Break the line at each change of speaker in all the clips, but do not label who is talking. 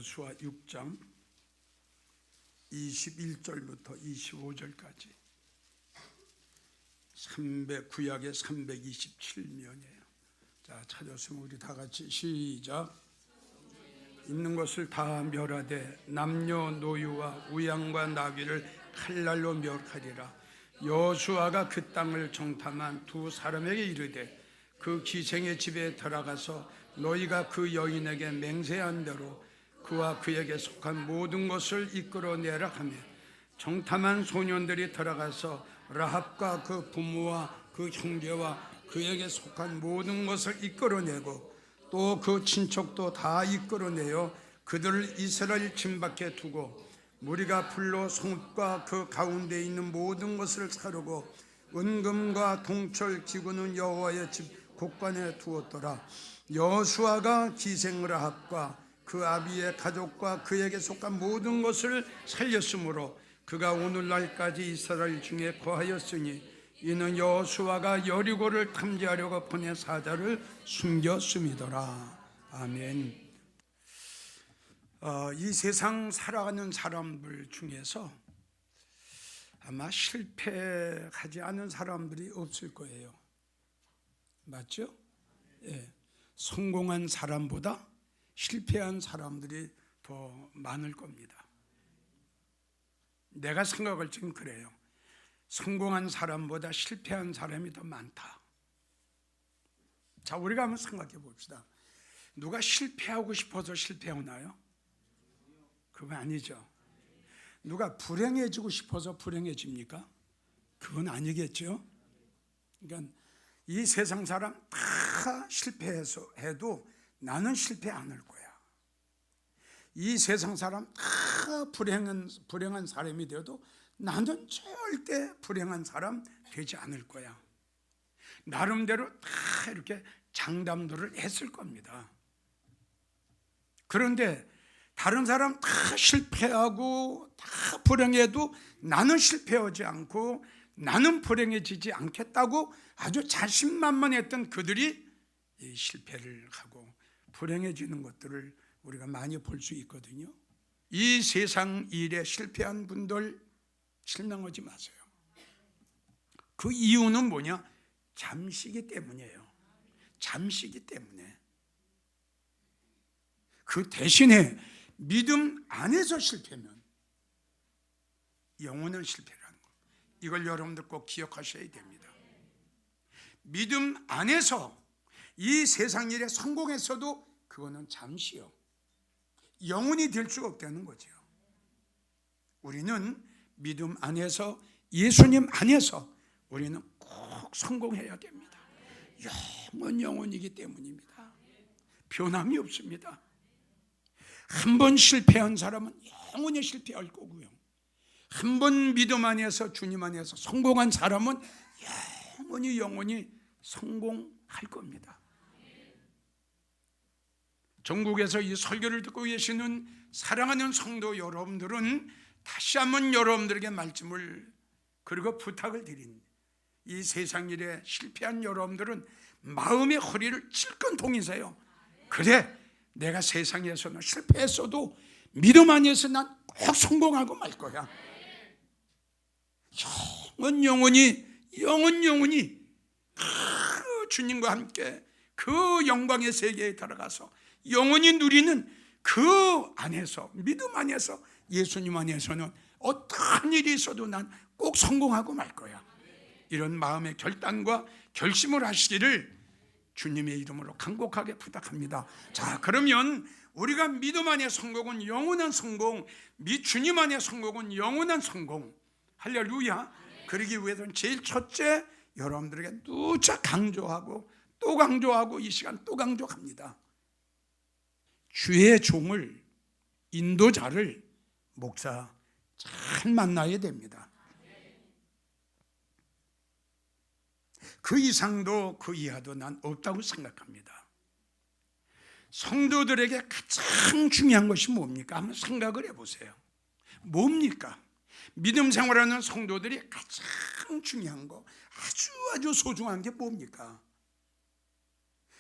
여호수아 6장 21절부터 25절까지 구약의 327면이에요. 자, 찾았으면 우리 다 같이 시작. 있는 것을 다 멸하되 남녀노유와 우양과 나귀를 칼날로 멸하리라. 여호수아가 그 땅을 정탐한 두 사람에게 이르되 그 기생의 집에 들어가서 너희가 그 여인에게 맹세한 대로 그와 그에게 속한 모든 것을 이끌어내라 하며 정탐한 소년들이 들어가서 라합과 그 부모와 그 형제와 그에게 속한 모든 것을 이끌어내고 또 그 친척도 다 이끌어내어 그들을 이스라엘 진 밖에 두고 무리가 불로 성읍과 그 가운데 있는 모든 것을 사르고 은금과 동철 기구는 여호와의 집 곳간에 두었더라. 여호수아가 기생 라합과 그 아비의 가족과 그에게 속한 모든 것을 살렸으므로 그가 오늘날까지 이스라엘 중에 거하였으니 이는 여호수아가 여리고를 탐지하려고 보낸 사자를 숨겼음이더라. 아멘. 이 세상 살아가는 사람들 중에서 아마 실패하지 않은 사람들이 없을 거예요. 맞죠? 예. 성공한 사람보다 실패한 사람들이 더 많을 겁니다. 내가 생각할 땐 그래요. 성공한 사람보다 실패한 사람이 더 많다. 자, 우리가 한번 생각해 봅시다. 누가 실패하고 싶어서 실패하나요? 그건 아니죠. 누가 불행해지고 싶어서 불행해집니까? 그건 아니겠죠. 그러니까 이 세상 사람 다 실패해서 해도 나는 실패 안 할 거야. 이 세상 사람 다 불행한 사람이 되어도 나는 절대 불행한 사람 되지 않을 거야. 나름대로 다 이렇게 장담들을 했을 겁니다. 그런데 다른 사람 다 실패하고 다 불행해도 나는 실패하지 않고 나는 불행해지지 않겠다고 아주 자신만만했던 그들이 이 실패를 하고 불행해지는 것들을 우리가 많이 볼 수 있거든요. 이 세상 일에 실패한 분들 실망하지 마세요. 그 이유는 뭐냐? 잠시기 때문이에요. 잠시기 때문에. 그 대신에 믿음 안에서 실패면 영원한 실패라는 거. 이걸 여러분들 꼭 기억하셔야 됩니다. 믿음 안에서 이 세상 일에 성공했어도 그거는 잠시요. 영원히 될 수가 없다는 거죠. 우리는 믿음 안에서 예수님 안에서 우리는 꼭 성공해야 됩니다. 영원이기 때문입니다. 변함이 없습니다. 한 번 실패한 사람은 영원히 실패할 거고요. 한 번 믿음 안에서 주님 안에서 성공한 사람은 영원히 성공할 겁니다. 전국에서 이 설교를 듣고 계시는 사랑하는 성도 여러분들은 다시 한번 여러분들에게 말씀을 그리고 부탁을 드린 이 세상 일에 실패한 여러분들은 마음의 허리를 찔끔 동이세요. 그래, 내가 세상에서는 실패했어도 믿음 안에서 난 꼭 성공하고 말 거야. 영원히 그 주님과 함께 그 영광의 세계에 들어가서 영원히 누리는 그 안에서 믿음 안에서 예수님 안에서는 어떠한 일이 있어도 난 꼭 성공하고 말 거야. 이런 마음의 결단과 결심을 하시기를 주님의 이름으로 간곡하게 부탁합니다. 자, 그러면 우리가 믿음 안의 성공은 영원한 성공, 주님 안의 성공은 영원한 성공. 할렐루야. 그러기 위해서는 제일 첫째, 여러분들에게 누차 강조하고 또 강조하고 이 시간 또 강조합니다. 주의 종을, 인도자를 목사 잘 만나야 됩니다. 그 이상도 그 이하도 난 없다고 생각합니다. 성도들에게 가장 중요한 것이 뭡니까? 한번 생각을 해보세요. 뭡니까? 믿음 생활하는 성도들이 가장 중요한 거, 아주 소중한 게 뭡니까?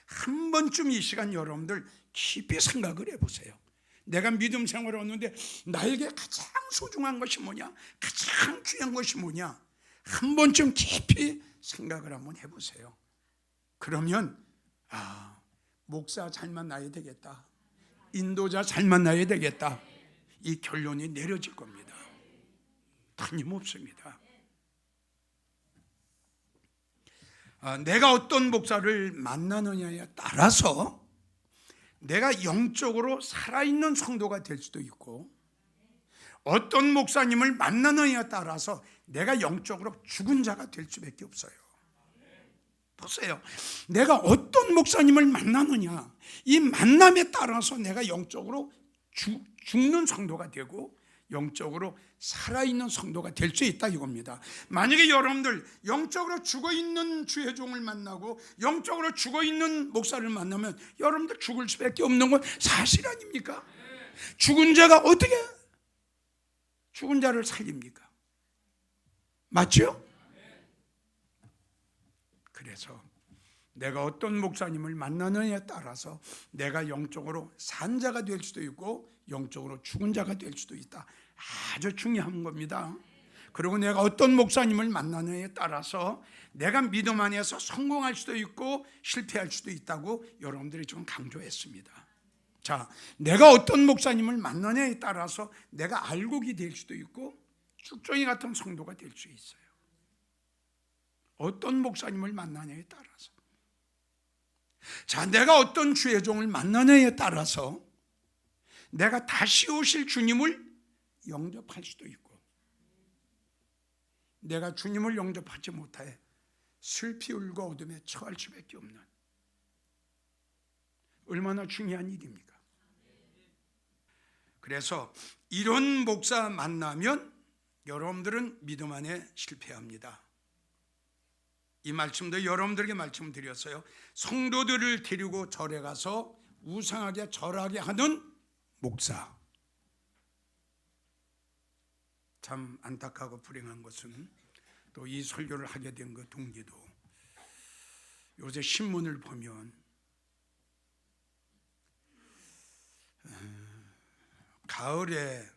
한 번쯤 이 시간 여러분들 깊이 생각을 해보세요. 내가 믿음 생활을 하는데 나에게 가장 소중한 것이 뭐냐, 가장 귀한 것이 뭐냐, 한 번쯤 깊이 생각을 한번 해보세요. 그러면 목사 잘 만나야 되겠다, 인도자 잘 만나야 되겠다, 이 결론이 내려질 겁니다. 틀림없습니다. 내가 어떤 목사를 만나느냐에 따라서 내가 영적으로 살아있는 성도가 될 수도 있고, 어떤 목사님을 만나느냐에 따라서 내가 영적으로 죽은 자가 될 수밖에 없어요. 보세요, 내가 어떤 목사님을 만나느냐, 이 만남에 따라서 내가 영적으로 죽는 성도가 되고 영적으로 살아있는 성도가 될 수 있다 이겁니다. 만약에 여러분들 영적으로 죽어있는 주의 종을 만나고 영적으로 죽어있는 목사를 만나면 여러분들 죽을 수밖에 없는 건 사실 아닙니까? 죽은 자가 어떻게 죽은 자를 살립니까? 맞죠? 그래서 내가 어떤 목사님을 만나느냐에 따라서 내가 영적으로 산 자가 될 수도 있고 영적으로 죽은 자가 될 수도 있다. 아주 중요한 겁니다. 그리고 내가 어떤 목사님을 만나느냐에 따라서 내가 믿음 안에서 성공할 수도 있고 실패할 수도 있다고 여러분들이 좀 강조했습니다. 자, 내가 어떤 목사님을 만나느냐에 따라서 내가 알곡이 될 수도 있고 쭉정이 같은 성도가 될 수 있어요. 어떤 목사님을 만나냐에 따라서. 자, 내가 어떤 주의 종을 만나냐에 따라서 내가 다시 오실 주님을 영접할 수도 있고, 내가 주님을 영접하지 못해 슬피 울고 어둠에 처할 수밖에 없는, 얼마나 중요한 일입니까? 그래서 이런 목사 만나면 여러분들은 믿음 안에 실패합니다. 이 말씀도 여러분들에게 말씀드렸어요. 성도들을 데리고 절에 가서 우상하게 절하게 하는 목사, 참 안타깝고 불행한 것은 또 이 설교를 하게 된 그 동기도, 요새 신문을 보면 가을에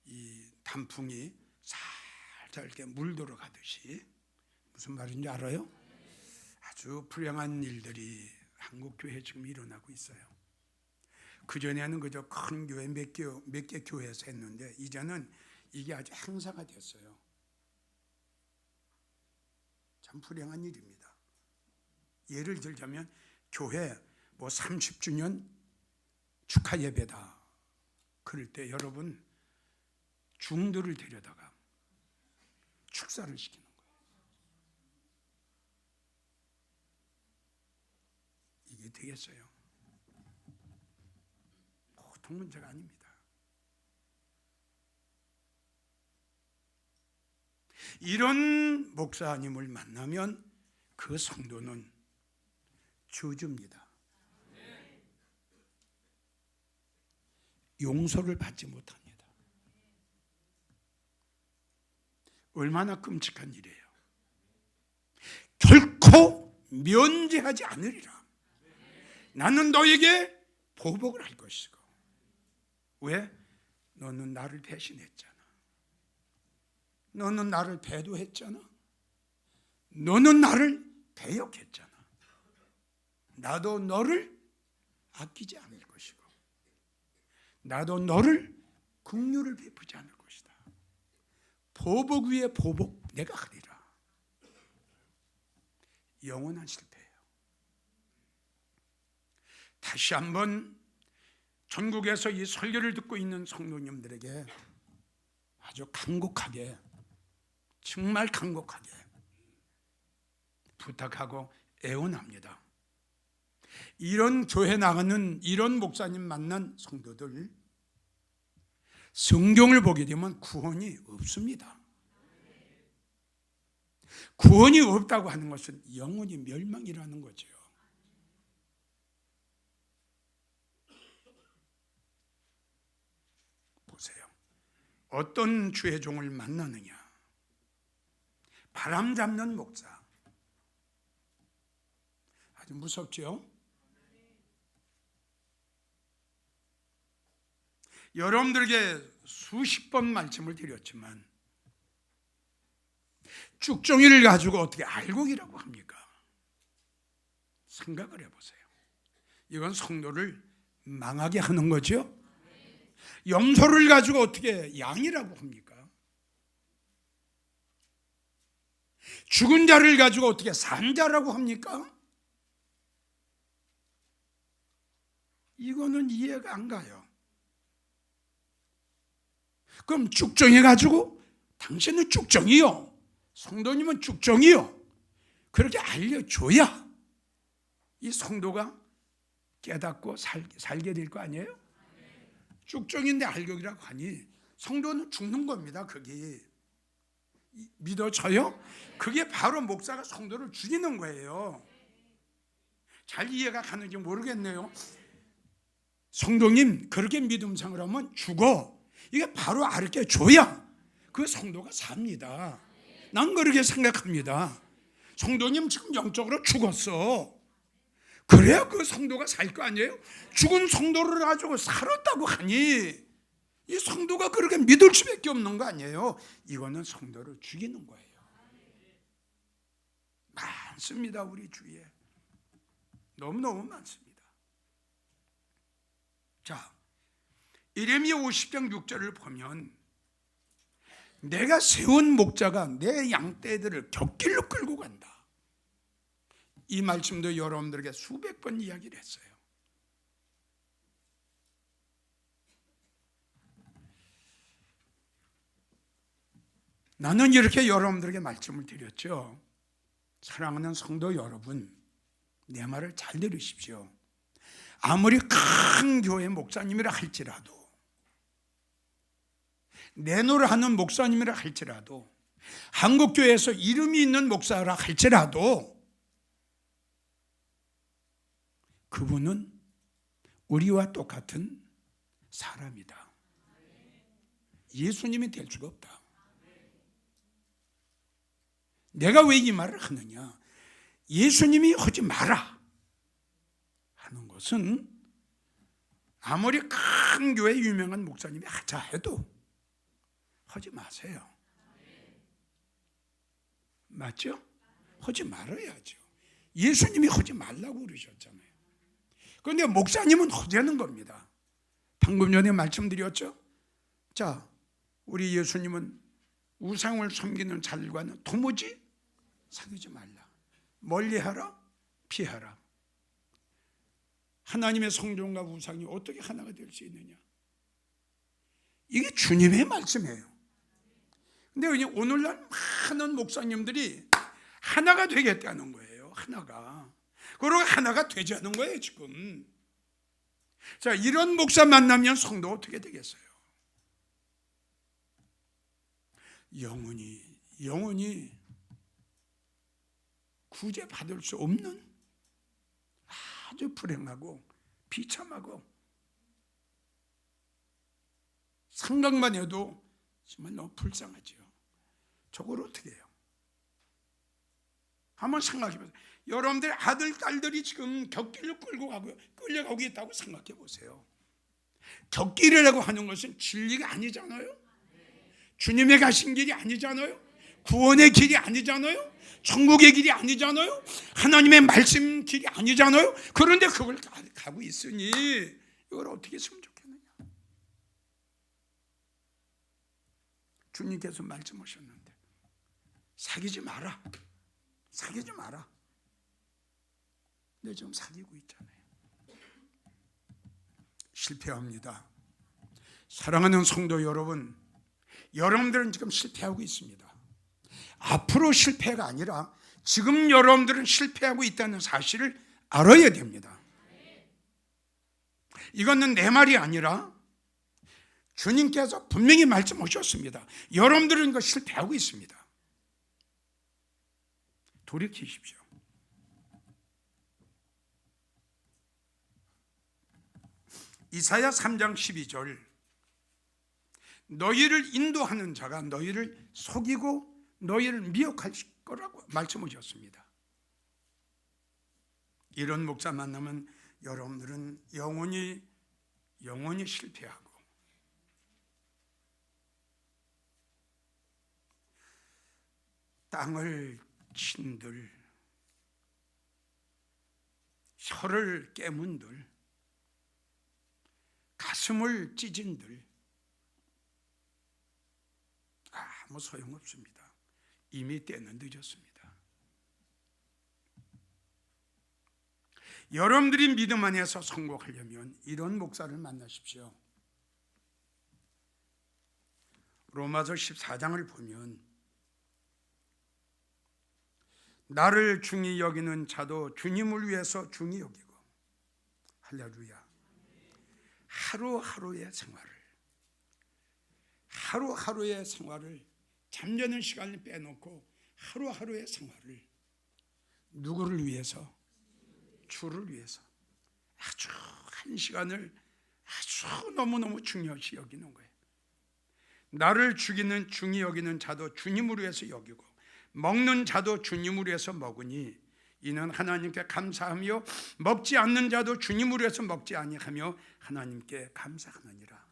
이 단풍이 살짝 이렇게 물들어 가듯이, 무슨 말인지 알아요? 아주 불행한 일들이 한국 교회에 지금 일어나고 있어요. 그전에는 그저 큰 교회 몇 개 교회에서 했는데 이제는 이게 아주 행사가 됐어요. 참 불행한 일입니다. 예를 들자면 교회 뭐 30주년 축하 예배다 그럴 때 여러분 중들을 데려다가 축사를 시키는 거예요. 이게 되겠어요? 보통 문제가 아닙니다. 이런 목사님을 만나면 그 성도는 저주입니다. 용서를 받지 못합니다. 얼마나 끔찍한 일이에요. 결코 면제하지 않으리라. 나는 너에게 보복을 할 것이고. 왜? 너는 나를 배신했잖아. 너는 나를 배도했잖아. 너는 나를 배역했잖아. 나도 너를 아끼지 않을 것이고 나도 너를 긍휼을 베푸지 않을 것이다. 보복 위에 보복 내가 하리라. 영원한 실패예요. 다시 한번 전국에서 이 설교를 듣고 있는 성도님들에게 아주 간곡하게, 정말 간곡하게 부탁하고 애원합니다. 이런 교회 나가는 이런 목사님 만난 성도들, 성경을 보게 되면 구원이 없습니다. 구원이 없다고 하는 것은 영원히 멸망이라는 거죠. 보세요. 어떤 주의 종을 만나느냐. 바람 잡는 목사. 아주 무섭죠? 여러분들에게 수십 번 말씀을 드렸지만 쭉정이를 가지고 어떻게 알곡이라고 합니까? 생각을 해보세요. 이건 성도를 망하게 하는 거죠. 염소를 가지고 어떻게 양이라고 합니까? 죽은 자를 가지고 어떻게 산 자라고 합니까? 이거는 이해가 안 가요. 그럼 쭉정이 가지고 당신은 쭉정이요, 성도님은 쭉정이요, 그렇게 알려줘야 이 성도가 깨닫고 살게 될 거 아니에요? 쭉정인데 알곡이라고 하니 성도는 죽는 겁니다. 그게 믿어져요? 그게 바로 목사가 성도를 죽이는 거예요. 잘 이해가 가는지 모르겠네요. 성도님 그렇게 믿음생활 하면 죽어. 이게 바로 알려줘야 그 성도가 삽니다. 난 그렇게 생각합니다. 성도님 지금 영적으로 죽었어. 그래야 그 성도가 살 거 아니에요? 죽은 성도를 가지고 살았다고 하니 이 성도가 그렇게 믿을 수밖에 없는 거 아니에요? 이거는 성도를 죽이는 거예요. 많습니다. 우리 주위에 너무너무 많습니다. 자, 예레미야 50장 6절을 보면 내가 세운 목자가 내 양떼들을 곁길로 끌고 간다. 이 말씀도 여러분들에게 수백 번 이야기를 했어요. 나는 이렇게 여러분들에게 말씀을 드렸죠. 사랑하는 성도 여러분, 내 말을 잘 들으십시오. 아무리 큰 교회 목사님이라 할지라도, 내노를 하는 목사님이라 할지라도, 한국교회에서 이름이 있는 목사라 할지라도 그분은 우리와 똑같은 사람이다. 예수님이 될 수가 없다. 내가 왜 이 말을 하느냐? 예수님이 하지 마라 하는 것은 아무리 큰 교회 유명한 목사님이 하자 해도 하지 마세요. 맞죠? 하지 말아야죠. 예수님이 하지 말라고 그러셨잖아요. 그런데 목사님은 하자는 겁니다. 방금 전에 말씀드렸죠? 자, 우리 예수님은 우상을 섬기는 자들과는 도무지 사귀지 말라. 멀리하라, 피하라. 하나님의 성전과 우상이 어떻게 하나가 될 수 있느냐? 이게 주님의 말씀이에요. 근데 오늘날 많은 목사님들이 하나가 되겠다는 거예요. 하나가. 그러고 하나가 되지 않은 거예요, 지금. 자, 이런 목사 만나면 성도 어떻게 되겠어요? 영원히 구제받을 수 없는 아주 불행하고 비참하고 생각만 해도 정말 너무 불쌍하지요. 저걸 어떻게 해요? 한번 생각해 보세요. 여러분들 아들, 딸들이 지금 곁길로 끌려가고 있다고 생각해 보세요. 곁길이라고 하는 것은 진리가 아니잖아요. 주님의 가신 길이 아니잖아요. 구원의 길이 아니잖아요. 천국의 길이 아니잖아요. 하나님의 말씀 길이 아니잖아요. 그런데 그걸 가고 있으니 이걸 어떻게 했으면 좋겠느냐? 주님께서 말씀하셨는데 사귀지 마라. 사귀지 마라. 근데 지금 사귀고 있잖아요. 실패합니다. 사랑하는 성도 여러분, 여러분들은 지금 실패하고 있습니다. 앞으로 실패가 아니라 지금 여러분들은 실패하고 있다는 사실을 알아야 됩니다. 이거는 내 말이 아니라 주님께서 분명히 말씀하셨습니다. 여러분들은 이거 실패하고 있습니다. 돌이키십시오. 이사야 3장 12절, 너희를 인도하는 자가 너희를 속이고 너희를 미혹할 거라고 말씀하셨습니다. 이런 목사 만나면 여러분들은 영원히 실패하고 땅을 친들, 혀를 깨문들, 가슴을 찢은들 아무 소용없습니다. 이미 때는 늦었습니다. 여러분들이 믿음 안에서 성공하려면 이런 목사를 만나십시오. 로마서 14장을 보면 나를 중히 여기는 자도 주님을 위해서 중히 여기고, 할렐루야, 하루하루의 생활을 잠자는 시간을 빼놓고 하루하루의 생활을 누구를 위해서? 주를 위해서 아주 한 시간을 아주 너무너무 중요시 여기는 거예요. 나를 죽이는 중히 여기는 자도 주님을 위해서 여기고, 먹는 자도 주님을 위해서 먹으니 이는 하나님께 감사하며, 먹지 않는 자도 주님을 위해서 먹지 아니하며 하나님께 감사하느니라.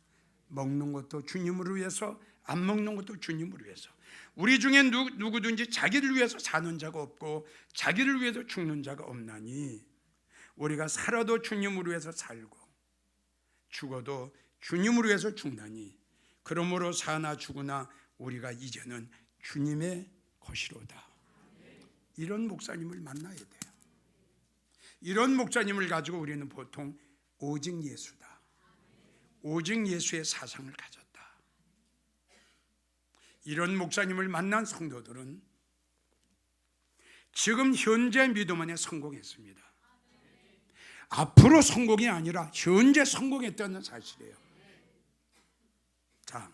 먹는 것도 주님을 위해서, 안 먹는 것도 주님을 위해서. 우리 중에 누구든지 자기를 위해서 사는 자가 없고 자기를 위해서 죽는 자가 없나니, 우리가 살아도 주님을 위해서 살고 죽어도 주님을 위해서 죽나니, 그러므로 사나 죽으나 우리가 이제는 주님의 것이로다. 이런 목사님을 만나야 돼요. 이런 목사님을 가지고 우리는 보통 오직 예수다, 오직 예수의 사상을 가졌다. 이런 목사님을 만난 성도들은 지금 현재 믿음 안에 성공했습니다. 앞으로 성공이 아니라 현재 성공했다는 사실이에요. 자,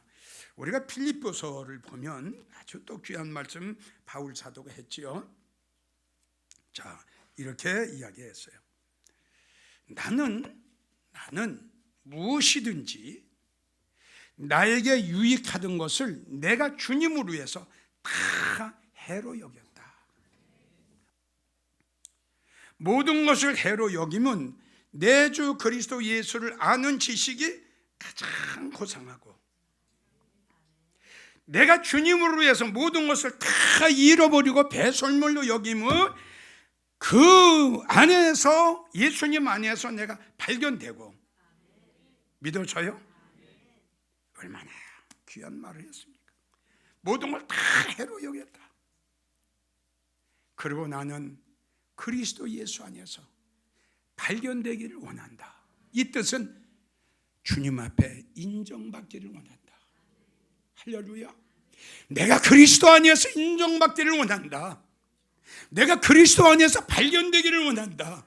우리가 빌립보서를 보면 아주 또 귀한 말씀 바울 사도가 했지요. 자, 이렇게 이야기했어요. 나는 무엇이든지 나에게 유익하던 것을 내가 주님을 위해서 다 해로 여겼다. 모든 것을 해로 여기면 내 주 그리스도 예수를 아는 지식이 가장 고상하고, 내가 주님을 위해서 모든 것을 다 잃어버리고 배설물로 여기면 그 안에서, 예수님 안에서 내가 발견되고, 믿어져요? 얼마나 귀한 말을 했습니까? 모든 걸 다 해로 여겼다. 그리고 나는 그리스도 예수 안에서 발견되기를 원한다. 이 뜻은 주님 앞에 인정받기를 원한다. 할렐루야. 내가 그리스도 안에서 인정받기를 원한다. 내가 그리스도 안에서 발견되기를 원한다.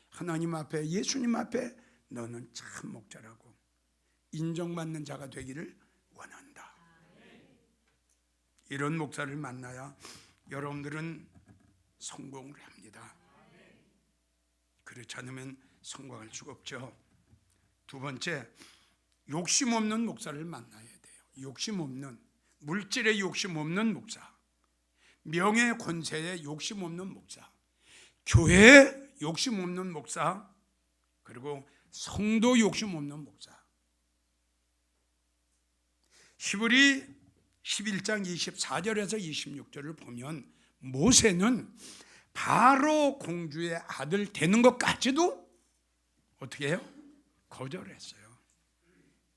하나님 앞에, 예수님 앞에 너는 참 목자라고 인정받는 자가 되기를 원한다. 이런 목사를 만나야 여러분들은 성공을 합니다. 그렇지 않으면 성공할 수가 없죠. 두 번째, 욕심 없는 목사를 만나야 돼요. 욕심 없는, 물질에 욕심 없는 목사, 명예 권세에 욕심 없는 목사, 교회에 욕심 없는 목사, 그리고 성도 욕심 없는 목사. 히브리 11장 24절에서 26절을 보면 모세는 바로 공주의 아들 되는 것까지도 어떻게 해요? 거절했어요.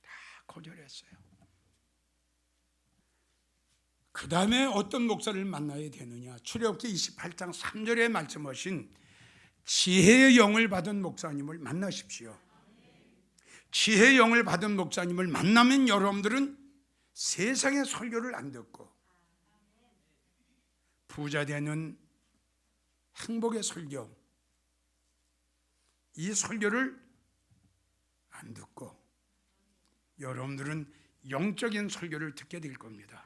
다 거절했어요. 그 다음에 어떤 목사를 만나야 되느냐? 출애굽기 28장 3절에 말씀하신 지혜의 영을 받은 목사님을 만나십시오. 지혜의 영을 받은 목사님을 만나면 여러분들은 세상의 설교를 안 듣고 부자 되는 행복의 설교, 이 설교를 안 듣고 여러분들은 영적인 설교를 듣게 될 겁니다.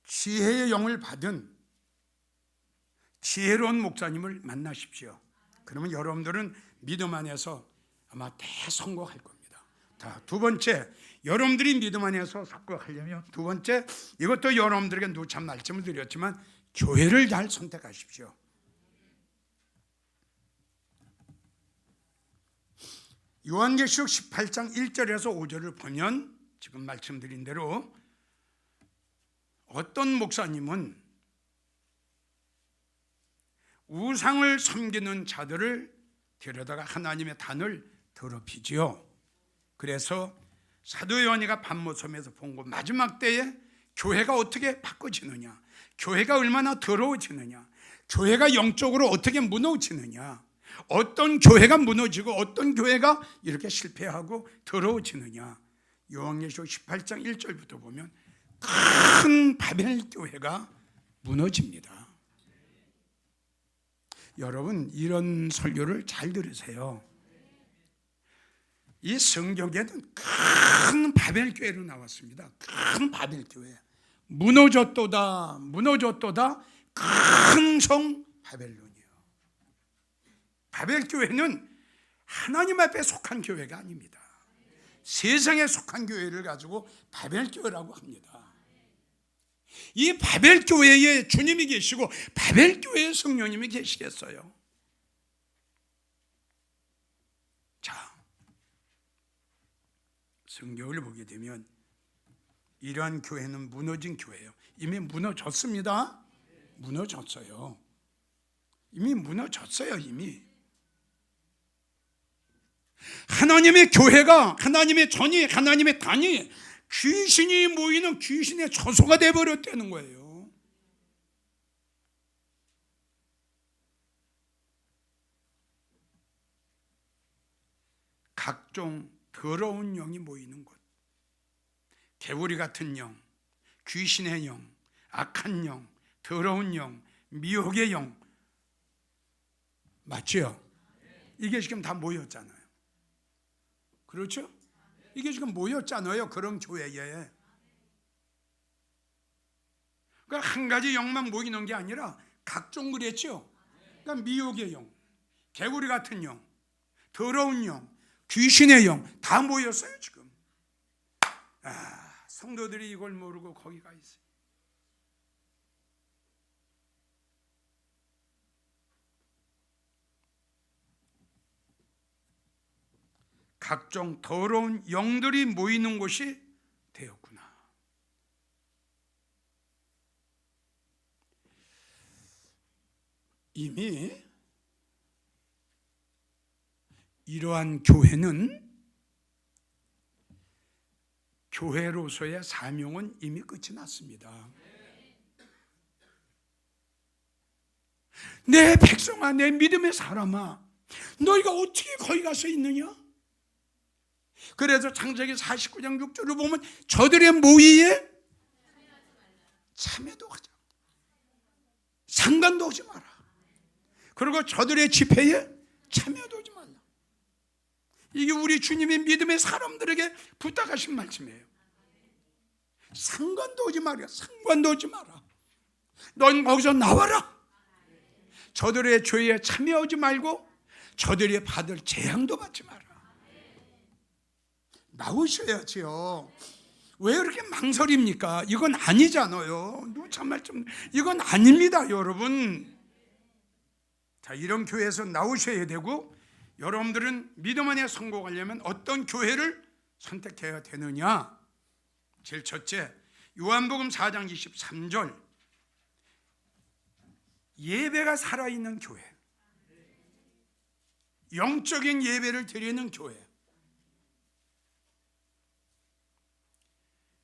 지혜의 영을 받은 지혜로운 목사님을 만나십시오. 그러면 여러분들은 믿음 안에서 아마 대성공할 겁니다. 자, 두 번째, 여러분들이 믿음 안에서 성공하려면 두 번째, 이것도 여러분들에게 누참 말씀을 드렸지만 교회를 잘 선택하십시오. 요한계시록 18장 1절에서 5절을 보면 지금 말씀드린 대로 어떤 목사님은 우상을 섬기는 자들을 데려다가 하나님의 단을 더럽히지요. 그래서 사도 요한이가 반모섬에서 본 거 마지막 때에 교회가 어떻게 바꿔지느냐, 교회가 얼마나 더러워지느냐, 교회가 영적으로 어떻게 무너지느냐, 어떤 교회가 무너지고 어떤 교회가 이렇게 실패하고 더러워지느냐, 요한계시록 18장 1절부터 보면 큰 바벨 교회가 무너집니다. 여러분, 이런 설교를 잘 들으세요. 이 성경에는 큰 바벨 교회로 나왔습니다. 큰 바벨 교회. 무너졌도다, 무너졌도다, 큰 성 바벨론이요. 바벨 교회는 하나님 앞에 속한 교회가 아닙니다. 세상에 속한 교회를 가지고 바벨 교회라고 합니다. 이 바벨 교회에 주님이 계시고 바벨 교회에 성령님이 계시겠어요? 자, 성경을 보게 되면 이러한 교회는 무너진 교회예요. 이미 무너졌습니다. 무너졌어요. 이미 무너졌어요. 이미 하나님의 교회가, 하나님의 전이, 하나님의 단이 귀신이 모이는 귀신의 처소가 되어버렸다는 거예요. 각종 더러운 영이 모이는 곳, 개구리 같은 영, 귀신의 영, 악한 영, 더러운 영, 미혹의 영, 맞죠? 이게 지금 다 모였잖아요. 그렇죠? 이게 지금 모였잖아요. 그런 교회에. 그러니까 한 가지 영만 모이는 게 아니라 각종 그랬죠. 그러니까 미혹의 영, 개구리 같은 영, 더러운 영, 귀신의 영 다 모였어요 지금. 성도들이 이걸 모르고 거기 가 있어요. 각종 더러운 영들이 모이는 곳이 되었구나. 이미 이러한 교회는, 교회로서의 사명은 이미 끝이 났습니다. 내 백성아, 내 믿음의 사람아, 너희가 어떻게 거기 가서 있느냐? 그래서 창세기 49장 6절을 보면 저들의 모의에 참여도 하자, 상관도 하지 마라. 그리고 저들의 집회에 참여도 하지 말라. 이게 우리 주님의 믿음의 사람들에게 부탁하신 말씀이에요. 상관도 하지 마라. 상관도 하지 마라. 넌 거기서 나와라. 저들의 죄에 참여하지 말고 저들이 받을 재앙도 받지 마라. 나오셔야지요. 왜 그렇게 망설입니까? 이건 아니잖아요. 참말 좀, 이건 아닙니다, 여러분. 자, 이런 교회에서 나오셔야 되고, 여러분들은 믿음 안에 성공하려면 어떤 교회를 선택해야 되느냐? 제일 첫째, 요한복음 4장 23절, 예배가 살아있는 교회, 영적인 예배를 드리는 교회.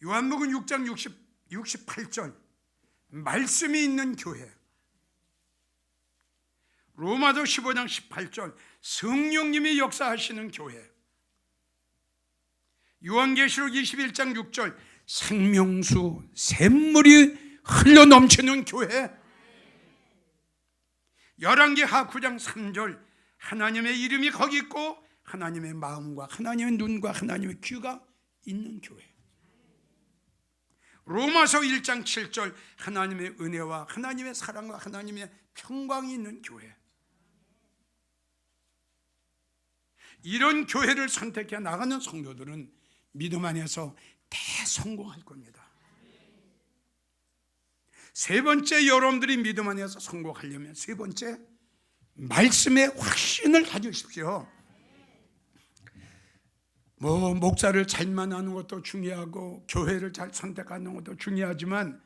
요한복음 6장 68절, 말씀이 있는 교회. 로마서 15장 18절, 성령님이 역사하시는 교회. 요한계시록 21장 6절, 생명수 샘물이 흘러넘치는 교회. 열왕기하 9장 3절, 하나님의 이름이 거기 있고 하나님의 마음과 하나님의 눈과 하나님의 귀가 있는 교회. 로마서 1장 7절, 하나님의 은혜와 하나님의 사랑과 하나님의 평강이 있는 교회. 이런 교회를 선택해 나가는 성도들은 믿음 안에서 대성공할 겁니다. 세 번째, 여러분들이 믿음 안에서 성공하려면 세 번째, 말씀의 확신을 가지십시오. 목사를 잘 만나는 것도 중요하고 교회를 잘 선택하는 것도 중요하지만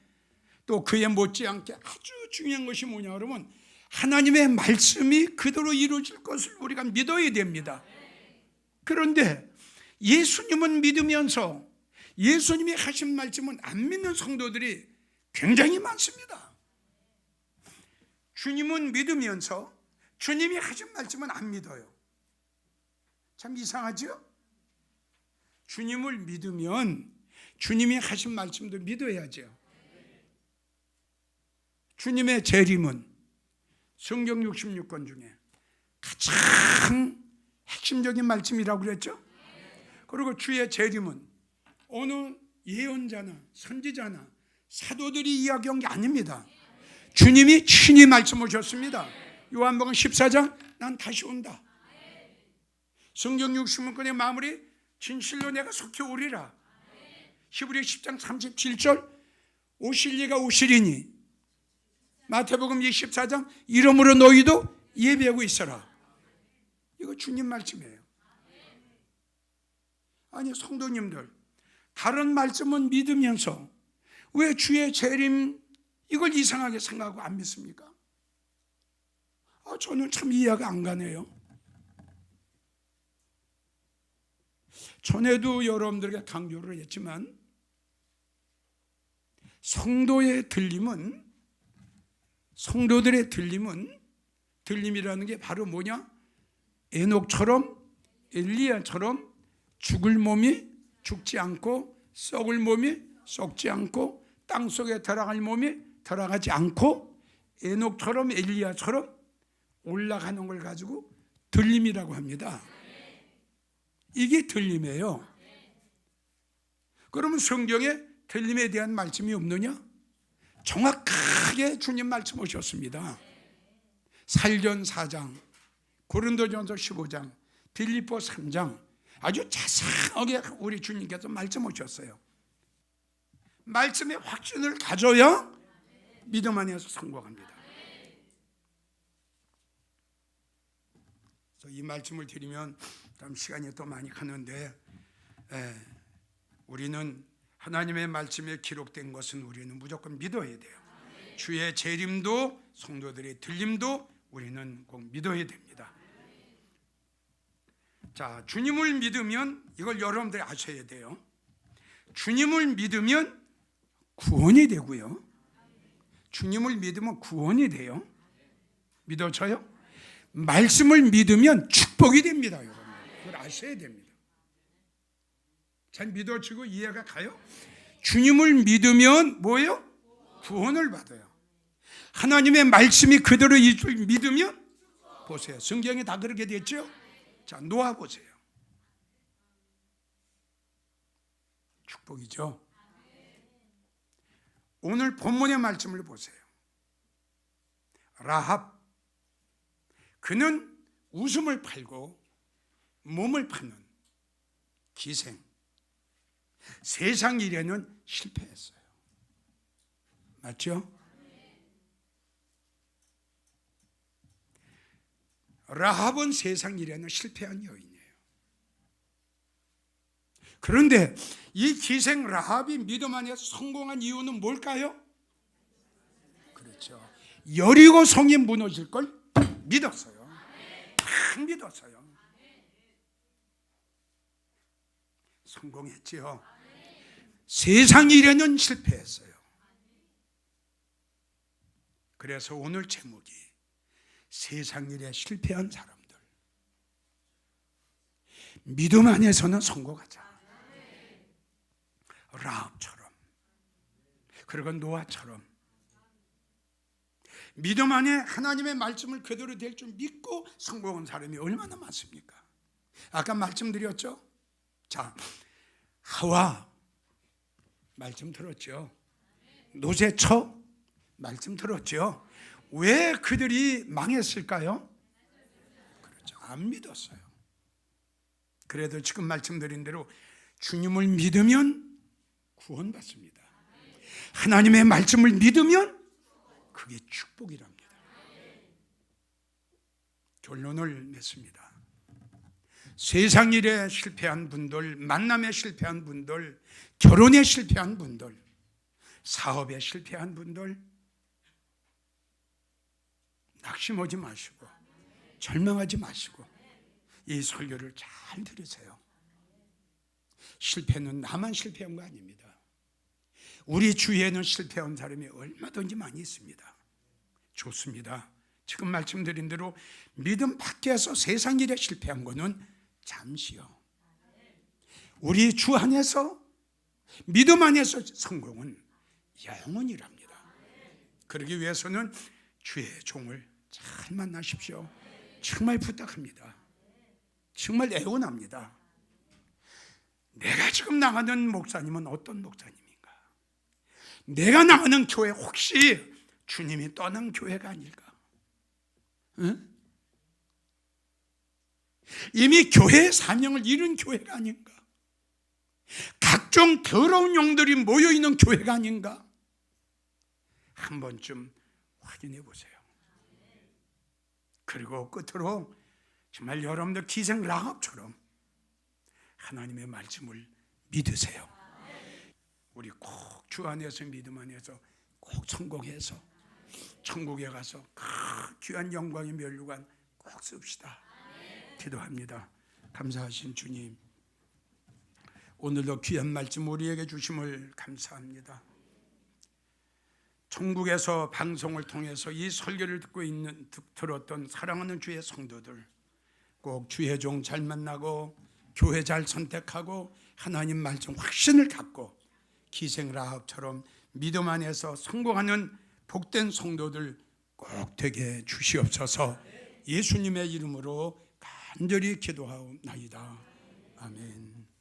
또 그에 못지않게 아주 중요한 것이 뭐냐 그러면 하나님의 말씀이 그대로 이루어질 것을 우리가 믿어야 됩니다. 그런데 예수님은 믿으면서 예수님이 하신 말씀은 안 믿는 성도들이 굉장히 많습니다. 주님은 믿으면서 주님이 하신 말씀은 안 믿어요. 참 이상하죠? 주님을 믿으면 주님이 하신 말씀도 믿어야죠. 주님의 재림은 성경 66권 중에 가장 핵심적인 말씀이라고 그랬죠? 그리고 주의 재림은 어느 예언자나 선지자나 사도들이 이야기한 게 아닙니다. 주님이 친히 말씀하셨습니다. 요한복음 14장 난 다시 온다. 성경 66권의 마무리 진실로 내가 속히 오리라. 히브리 10장 37절 오실 이가 오시리니 마태복음 24장 이러므로 너희도 예비하고 있어라. 이거 주님 말씀이에요. 아니 성도님들 다른 말씀은 믿으면서 왜 주의 재림 이걸 이상하게 생각하고 안 믿습니까? 저는 참 이해가 안 가네요. 전에도 여러분들에게 강조를 했지만 성도들의 들림이라는 게 바로 뭐냐? 에녹처럼 엘리야처럼 죽을 몸이 죽지 않고 썩을 몸이 썩지 않고 땅속에 들어갈 몸이 들어가지 않고 에녹처럼 엘리야처럼 올라가는 걸 가지고 들림이라고 합니다. 이게 들림이에요. 그러면 성경에 들림에 대한 말씀이 없느냐? 정확하게 주님 말씀하셨습니다. 살전 4장, 고린도전서 15장, 빌립보 3장 아주 자세하게 우리 주님께서 말씀하셨어요. 말씀의 확신을 가져야 믿음 안에서 성공합니다. 그래서 이 말씀을 드리면 다음 시간이 또 많이 가는데 우리는 하나님의 말씀에 기록된 것은 우리는 무조건 믿어야 돼요. 주의 재림도 성도들의 들림도 우리는 꼭 믿어야 됩니다. 자, 주님을 믿으면 이걸 여러분들이 아셔야 돼요. 주님을 믿으면 구원이 되고요. 주님을 믿으면 구원이 돼요. 믿어져요? 말씀을 믿으면 축복이 됩니다, 여러분. 그걸 아셔야 됩니다. 잘 믿어지고 이해가 가요? 주님을 믿으면 뭐예요? 구원을 받아요. 하나님의 말씀이 그대로 이 줄 믿으면 보세요. 성경에 다 그렇게 됐죠? 자, 놓아보세요. 축복이죠. 오늘 본문의 말씀을 보세요. 라합, 그는 웃음을 팔고 몸을 파는 기생, 세상 일에는 실패했어요. 맞죠? 라합은 세상 일에는 실패한 여인이에요. 그런데 이 기생 라합이 믿음 안에서 성공한 이유는 뭘까요? 그렇죠. 여리고 성이 무너질 걸 믿었어요. 딱 믿었어요. 성공했지요. 세상 일에는 실패했어요. 그래서 오늘 제목이 세상 일에 실패한 사람들, 믿음 안에서는 성공하자. 라합처럼, 그리고 노아처럼 믿음 안에 하나님의 말씀을 그대로 될 줄 믿고 성공한 사람이 얼마나 많습니까? 아까 말씀드렸죠? 자, 하와 말씀 들었죠? 노제처 말씀 들었죠? 왜 그들이 망했을까요? 그렇죠. 안 믿었어요. 그래도 지금 말씀드린 대로 주님을 믿으면 구원받습니다. 하나님의 말씀을 믿으면 그게 축복이랍니다. 결론을 맺습니다. 세상 일에 실패한 분들, 만남에 실패한 분들, 결혼에 실패한 분들, 사업에 실패한 분들 낙심하지 마시고 절망하지 마시고 이 설교를 잘 들으세요. 실패는 나만 실패한 거 아닙니다. 우리 주위에는 실패한 사람이 얼마든지 많이 있습니다. 좋습니다. 지금 말씀드린 대로 믿음 밖에서 세상 일에 실패한 거는 잠시요. 우리 주 안에서 믿음 안에서 성공은 영원이랍니다. 그러기 위해서는 주의 종을 잘 만나십시오. 정말 부탁합니다. 정말 애원합니다. 내가 지금 나가는 목사님은 어떤 목사님인가? 내가 나가는 교회 혹시 주님이 떠난 교회가 아닐까? 응? 이미 교회의 사명을 잃은 교회가 아닌가? 각종 더러운 영들이 모여있는 교회가 아닌가? 한 번쯤 확인해 보세요. 그리고 끝으로 정말 여러분들 기생 라합처럼 하나님의 말씀을 믿으세요. 우리 꼭 주 안에서 믿음 안에서 꼭 성공해서 천국에 가서 그 귀한 영광의 면류관 꼭 씁시다. 기도합니다. 감사하신 주님, 오늘도 귀한 말씀 우리에게 주심을 감사합니다. 천국에서 방송을 통해서 이 설교를 들었던 사랑하는 주의 성도들, 꼭 주의 종 잘 만나고 교회 잘 선택하고 하나님 말씀 확신을 갖고 기생 라합처럼 믿음 안에서 성공하는 복된 성도들 꼭 되게 주시옵소서. 예수님의 이름으로 간절히 기도하옵나이다. 아멘.